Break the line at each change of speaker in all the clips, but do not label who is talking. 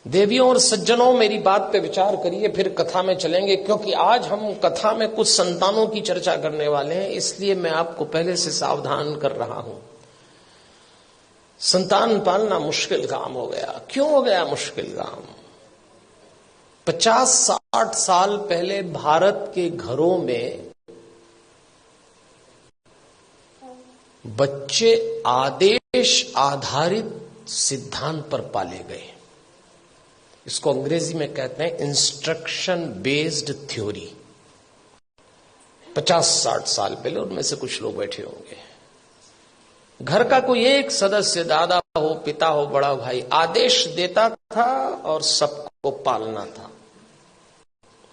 देवियों और सज्जनों, मेरी बात पे विचार करिए, फिर कथा में चलेंगे, क्योंकि आज हम कथा में कुछ संतानों की चर्चा करने वाले हैं, इसलिए मैं आपको पहले से सावधान कर रहा हूं। संतान पालना मुश्किल काम हो गया। क्यों हो गया मुश्किल काम? 50-60 साल पहले भारत के घरों में बच्चे आदेश आधारित सिद्धांत पर पाले गए। इसको अंग्रेजी में कहते हैं इंस्ट्रक्शन बेस्ड थ्योरी। 50-60 साल पहले, उनमें से कुछ लोग बैठे होंगे, घर का कोई एक सदस्य, दादा हो, पिता हो, बड़ा भाई, आदेश देता था और सबको पालना था।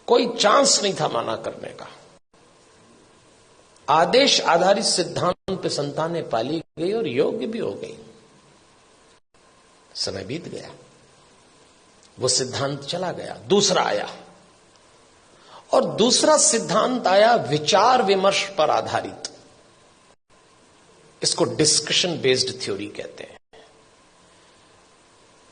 कोई चांस नहीं था माना करने का। आदेश आधारित सिद्धांत पे संतानें पाली गई और योग्य भी हो गई। समय बीत गया, वो सिद्धांत चला गया, दूसरा आया, और दूसरा सिद्धांत आया विचार विमर्श पर आधारित। इसको डिस्कशन बेस्ड थ्योरी कहते हैं।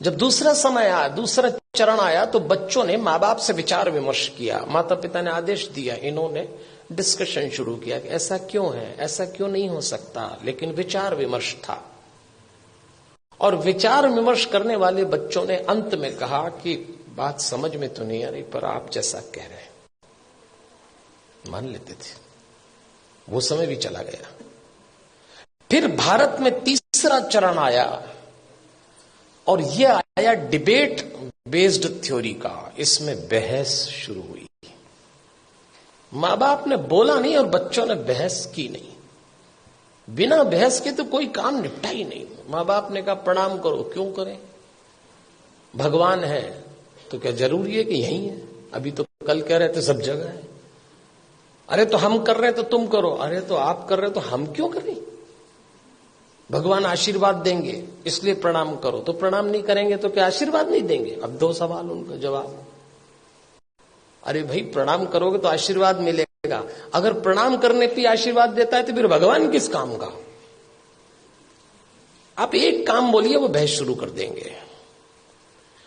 जब दूसरा समय आया, दूसरा चरण आया, तो बच्चों ने मां बाप से विचार विमर्श किया, माता पिता ने आदेश दिया, इन्होंने डिस्कशन शुरू किया कि ऐसा क्यों है, ऐसा क्यों नहीं हो सकता, लेकिन विचार विमर्श था। और विचार विमर्श करने वाले बच्चों ने अंत में कहा कि बात समझ में तो नहीं आ रही, पर आप जैसा कह रहे हैं, मान लेते थे। वो समय भी चला गया। फिर भारत में तीसरा चरण आया, और यह आया डिबेट बेस्ड थ्योरी का। इसमें बहस शुरू हुई। मां बाप ने बोला नहीं और बच्चों ने बहस की नहीं। बिना बहस के तो कोई काम निपटा ही नहीं। मां बाप ने कहा प्रणाम करो, क्यों करें? भगवान है तो क्या जरूरी है कि यही है? अभी तो कल कह रहे थे सब जगह है। अरे तो हम कर रहे हैं तो तुम करो, अरे तो आप कर रहे हो तो हम क्यों करें? भगवान आशीर्वाद देंगे इसलिए प्रणाम करो, तो प्रणाम नहीं करेंगे तो क्या आशीर्वाद नहीं देंगे? अब दो सवाल, उनका जवाब। अरे भाई, प्रणाम करोगे तो आशीर्वाद मिलेगा। अगर प्रणाम करने पे आशीर्वाद देता है तो फिर भगवान किस काम का? आप एक काम बोलिए, वो बहस शुरू कर देंगे।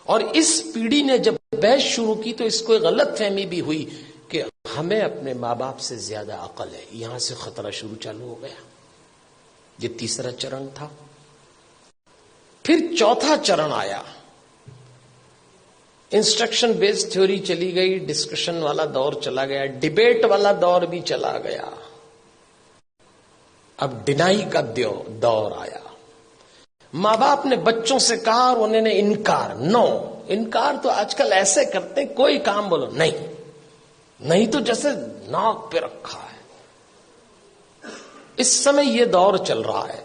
और इस पीढ़ी ने जब बहस शुरू की तो इसको गलतफहमी भी हुई कि हमें अपने मां बाप से ज्यादा अकल है। यहां से खतरा शुरू चालू हो गया। ये तीसरा चरण था। फिर चौथा चरण आया। इंस्ट्रक्शन बेस्ड थ्योरी चली गई, डिस्कशन वाला दौर चला गया, डिबेट वाला दौर भी चला गया। अब डिनाई का दौर आया। मां बाप ने बच्चों से कहा और उन्होंने इनकार। नो, इनकार तो आजकल ऐसे करते, कोई काम बोलो नहीं, नहीं तो जैसे नाक पे रखा है। इस समय यह दौर चल रहा है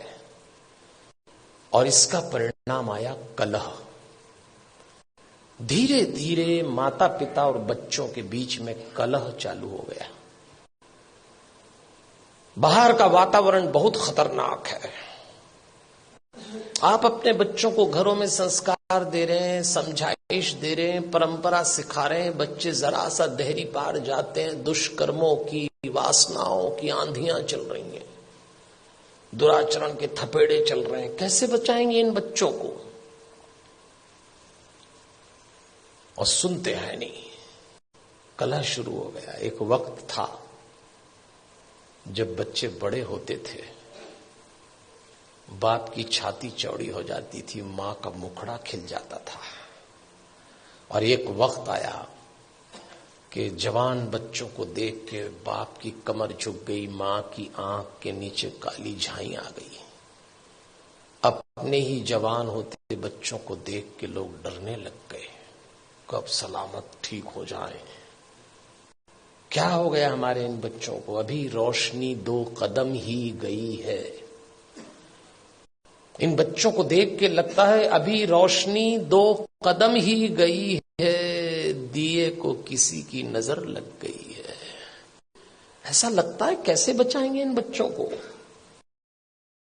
और इसका परिणाम आया कलह। धीरे धीरे माता पिता और बच्चों के बीच में कलह चालू हो गया। बाहर का वातावरण बहुत खतरनाक है। आप अपने बच्चों को घरों में संस्कार दे रहे हैं, समझाइश दे रहे हैं, परंपरा सिखा रहे हैं, बच्चे जरा सा देहरी पार जाते हैं, दुष्कर्मों की, वासनाओं की आंधियां चल रही हैं, दुराचरण के थपेड़े चल रहे हैं। कैसे बचाएंगे इन बच्चों को? और सुनते हैं नहीं, कलह शुरू हो गया। एक वक्त था जब बच्चे बड़े होते थे, बाप की छाती चौड़ी हो जाती थी, मां का मुखड़ा खिल जाता था। और एक वक्त आया कि जवान बच्चों को देख के बाप की कमर झुक गई, मां की आंख के नीचे काली झाई आ गई। अपने ही जवान होते बच्चों को देख के लोग डरने लग गए, कब सलामत ठीक हो जाए। क्या हो गया हमारे इन बच्चों को? अभी रोशनी 2 कदम ही गई है। इन बच्चों को देख के लगता है अभी रोशनी 2 कदम ही गई है, दिए को किसी की नजर लग गई है। ऐसा लगता है। कैसे बचाएंगे इन बच्चों को?